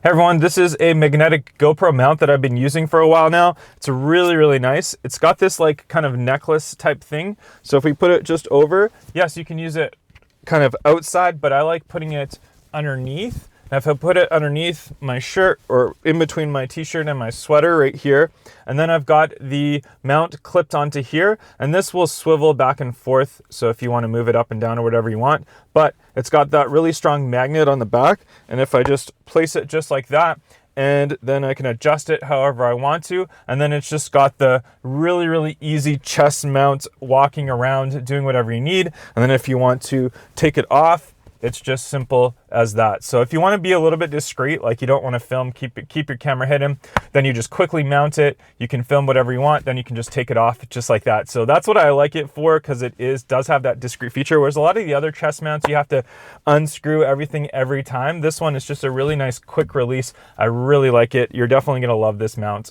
Hey everyone, this is a magnetic GoPro mount that I've been using for a while now. It's really nice. It's got this like kind of necklace type thing. So if we put it just over, yes, you can use it kind of outside, but I like putting it underneath. Now if I put it underneath my shirt or in between my t-shirt and my sweater right here, and then I've got the mount clipped onto here, and this will swivel back and forth. So if you want to move it up and down or whatever you want, but it's got that really strong magnet on the back. And if I just place it just like that, and then I can adjust it however I want to. And then it's just got the really easy chest mount, walking around, doing whatever you need. And then if you want to take it off, it's just simple as that. So if you want to be a little bit discreet, like you don't want to film, keep your camera hidden, then you just quickly mount it. You can film whatever you want, then you can just take it off just like that. So that's what I like it for, because it does have that discreet feature, whereas a lot of the other chest mounts, you have to unscrew everything every time. This one is just a really nice quick release. I really like it. You're definitely going to love this mount.